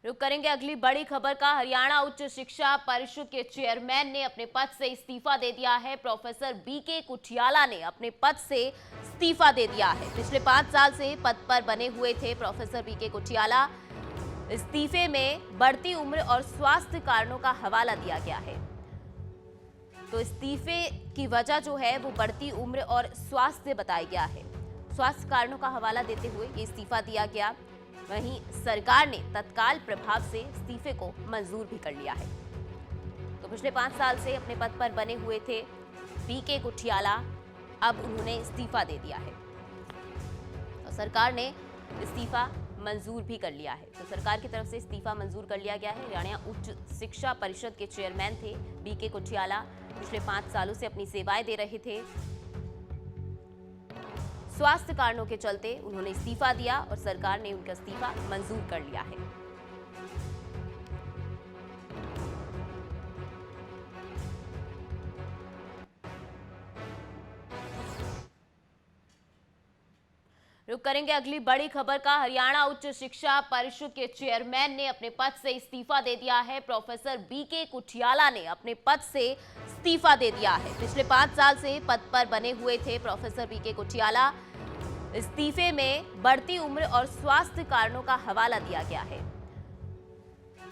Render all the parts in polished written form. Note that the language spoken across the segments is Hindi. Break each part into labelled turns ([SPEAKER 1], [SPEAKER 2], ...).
[SPEAKER 1] रुक करेंगे अगली बड़ी खबर का। हरियाणा उच्च शिक्षा परिषद के चेयरमैन ने अपने पद से इस्तीफा दे दिया है। प्रोफेसर बीके कुठियाला ने अपने पद से इस्तीफा दे दिया है। पिछले 5 साल से पद पर बने हुए थे प्रोफेसर बीके कुठियाला। इस्तीफे में बढ़ती उम्र और स्वास्थ्य कारणों का हवाला दिया गया है। तो इस्तीफे की वजह जो है वो बढ़ती उम्र और स्वास्थ्य बताया गया है। स्वास्थ्य कारणों का हवाला देते हुए ये इस्तीफा दिया गया। वहीं सरकार ने तत्काल प्रभाव से इस्तीफे को मंजूर भी कर लिया है। तो पिछले 5 साल से अपने पद पर बने हुए थे बीके कुठियाला, अब उन्होंने इस्तीफा दे दिया है। तो सरकार ने इस्तीफा मंजूर भी कर लिया है। तो सरकार की तरफ से इस्तीफा मंजूर कर लिया गया है। हरियाणा उच्च शिक्षा परिषद के चेयरमैन थे बीके कुठियाला। पिछले 5 सालों से अपनी सेवाएं दे रहे थे। स्वास्थ्य कारणों के चलते उन्होंने इस्तीफा दिया और सरकार ने उनका इस्तीफा मंजूर कर लिया है। रुक करेंगे अगली बड़ी खबर का। हरियाणा उच्च शिक्षा परिषद के चेयरमैन ने अपने पद से इस्तीफा दे दिया है। प्रोफेसर बीके कुठियाला ने अपने पद से इस्तीफा दे दिया है। पिछले 5 साल से पद पर बने हुए थे प्रोफेसर बीके कुठियाला। इस्तीफे में बढ़ती उम्र और स्वास्थ्य कारणों का हवाला दिया गया है।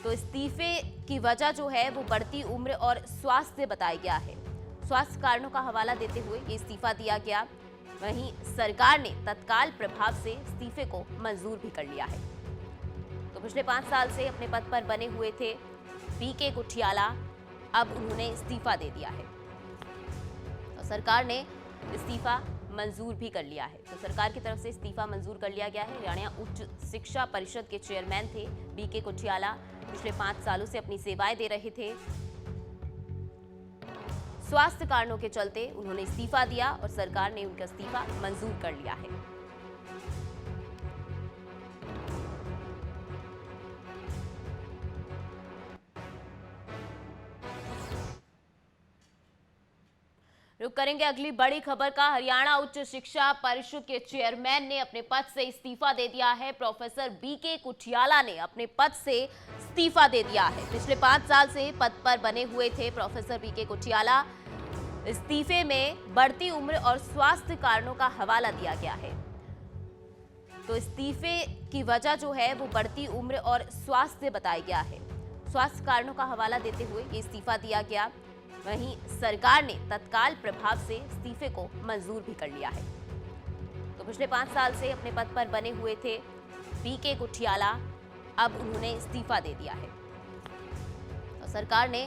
[SPEAKER 1] तो इस्तीफे की वजह जो है वो बढ़ती उम्र और स्वास्थ्य बताया गया है। स्वास्थ्य कारणों का हवाला देते हुए ये इस्तीफा दिया गया। वहीं सरकार ने तत्काल प्रभाव से इस्तीफे को मंजूर भी कर लिया है। तो पिछले 5 साल से अपने पद पर बने हुए थे बीके कुठियाला, अब उन्होंने इस्तीफा दे दिया है। तो सरकार ने इस्तीफा मंजूर भी कर लिया है। तो सरकार की तरफ से इस्तीफा मंजूर कर लिया गया है। हरियाणा उच्च शिक्षा परिषद के चेयरमैन थे बीके कुठियाला। पिछले 5 सालों से अपनी सेवाएं दे रहे थे। स्वास्थ्य कारणों के चलते उन्होंने इस्तीफा दिया और सरकार ने उनका इस्तीफा मंजूर कर लिया है। रुक करेंगे अगली बड़ी खबर का। हरियाणा उच्च शिक्षा परिषद के चेयरमैन ने अपने पद से इस्तीफा दे दिया है। प्रोफेसर बीके कुठियाला ने अपने पद से इस्तीफा दे दिया है। पिछले 5 साल से पद पर बने हुए थे प्रोफेसर बीके कुठियाला। इस्तीफे में बढ़ती उम्र और स्वास्थ्य कारणों का हवाला दिया गया है। तो इस्तीफे की वजह जो है वो बढ़ती उम्र और स्वास्थ्य बताया गया है। स्वास्थ्य कारणों का हवाला देते हुए ये इस्तीफा दिया गया। वहीं सरकार ने तत्काल प्रभाव से इस्तीफे को मंजूर भी कर लिया है। तो पिछले 5 साल से अपने पद पर बने हुए थे बीके कुठियाला, अब उन्होंने इस्तीफा दे दिया है। तो सरकार ने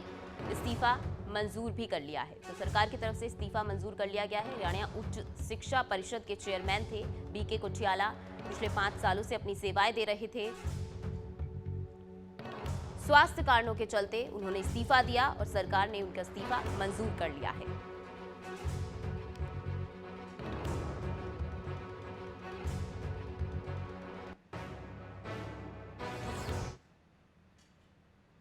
[SPEAKER 1] इस्तीफा मंजूर भी कर लिया है। तो सरकार की तरफ से इस्तीफा मंजूर कर लिया गया है। हरियाणा उच्च शिक्षा परिषद के चेयरमैन थे बीके कुठियाला। पिछले 5 सालों से अपनी सेवाएं दे रहे थे। स्वास्थ्य कारणों के चलते उन्होंने इस्तीफा दिया और सरकार ने उनका इस्तीफा मंजूर कर लिया है।